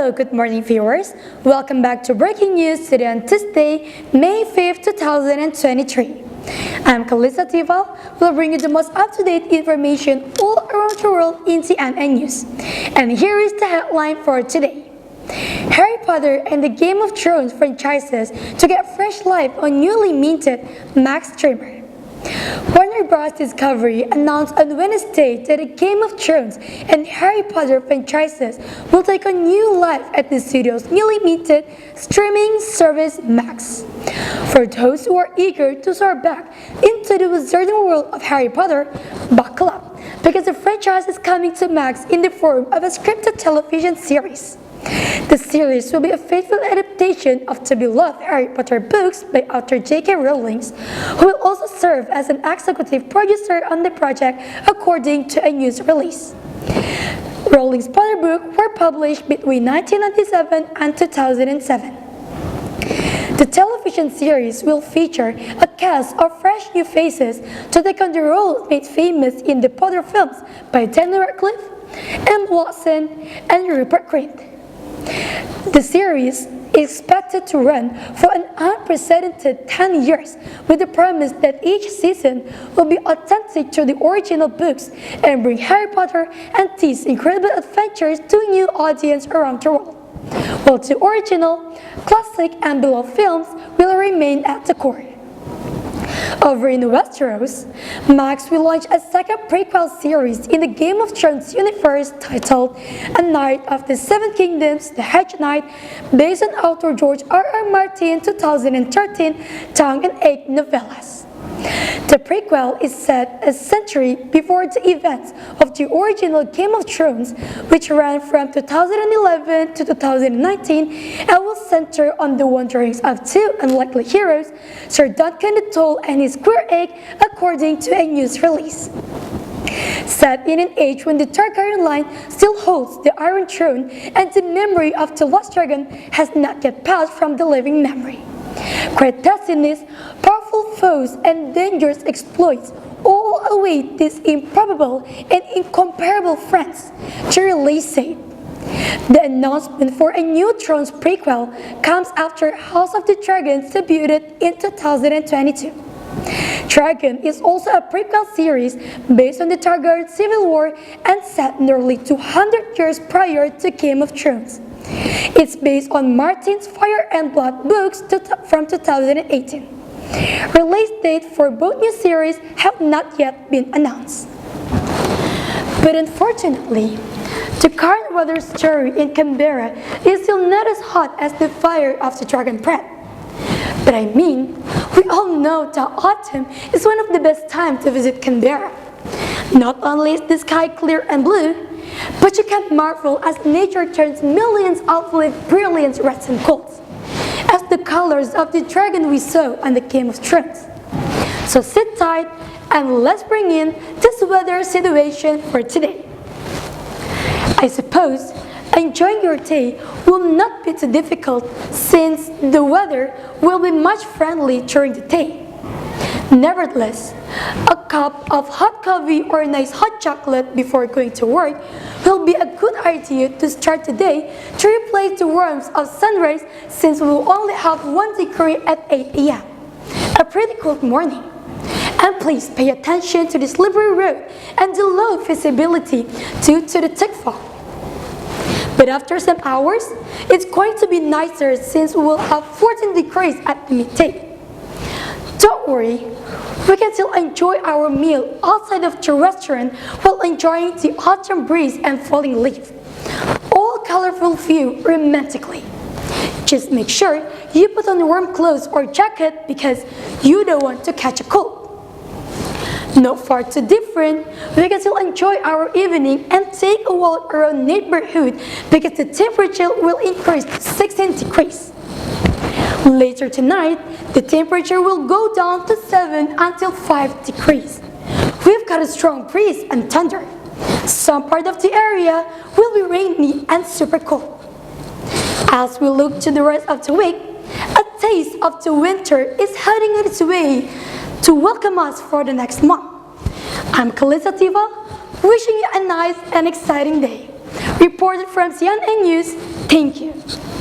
Hello, good morning viewers. Welcome back to Breaking News today on Tuesday, May 5th, 2023. I'm Calista Thifal. We'll bring you the most up-to-date information all around the world in CNN News. And here is the headline for today. Harry Potter and the Game of Thrones franchises to get fresh life on newly minted Max streamer. Warner Bros. Discovery announced on Wednesday that the Game of Thrones and Harry Potter franchises will take on new life at the studio's newly minted streaming service Max. For those who are eager to soar back into the wizarding world of Harry Potter, buckle up, because the franchise is coming to Max in the form of a scripted television series. The series will be a faithful adaptation of the beloved Harry Potter books by author J.K. Rowling, who will also serve as an executive producer on the project according to a news release. Rowling's Potter books were published between 1997 and 2007. The television series will feature a cast of fresh new faces to take on the roles made famous in the Potter films by Daniel Radcliffe, Emma Watson, and Rupert Grint. The series is expected to run for an unprecedented 10 years, with the promise that each season will be authentic to the original books and bring Harry Potter and these incredible adventures to a new audience around the world, while the original, classic, and beloved films will remain at the core. Over in Westeros, Max will launch a second prequel series in the Game of Thrones universe titled A Knight of the Seven Kingdoms, The Hedge Knight, based on author George R.R. Martin's 2013 tongue-in-cheek novellas. The prequel is set a century before the events of the original Game of Thrones, which ran from 2011 to 2019 and will center on the wanderings of two unlikely heroes, Sir Duncan the Tall and his queer egg, according to a news release. Set in an age when the Targaryen line still holds the Iron Throne and the memory of the lost dragon has not yet passed from the living memory. Great destinies, powerful foes, and dangerous exploits all await these improbable and incomparable friends, the release said. The announcement for a new Thrones prequel comes after House of the Dragon debuted in 2022. Dragon is also a prequel series based on the Targaryen Civil War and set nearly 200 years prior to Game of Thrones. It's based on Martin's Fire and Blood books from 2018. Release dates for both new series have not yet been announced. But unfortunately, the current weather story in Canberra is still not as hot as the fire of the Dragon Breath. But I mean, we all know that autumn is one of the best times to visit Canberra. Not only is the sky clear and blue, but you can marvel as nature turns millions of brilliant reds and golds, as the colors of the dragon we saw on the Game of Thrones. So sit tight and let's bring in this weather situation for today. I suppose enjoying your day will not be too difficult since the weather will be much friendly during the day. Nevertheless, a cup of hot coffee or a nice hot chocolate before going to work will be a good idea to start the day to replace the warmth of sunrise, since we will only have 1 degree at 8 a.m. A pretty cold morning. And please pay attention to the slippery road and the low visibility due to the Thifal. But after some hours, it's going to be nicer since we will have 14 degrees at the midday. Don't worry, we can still enjoy our meal outside of the restaurant while enjoying the autumn breeze and falling leaves. All colorful view romantically. Just make sure you put on warm clothes or jacket because you don't want to catch a cold. Not far too different, we can still enjoy our evening and take a walk around neighborhood because the temperature will increase to 16 degrees. Later tonight, the temperature will go down to 7 until 5 degrees. We've got a strong breeze and thunder. Some part of the area will be rainy and super cold. As we look to the rest of the week, a taste of the winter is heading on its way to welcome us for the next month. I'm Calista Thifal, wishing you a nice and exciting day. Reported from CNN News, Thank you.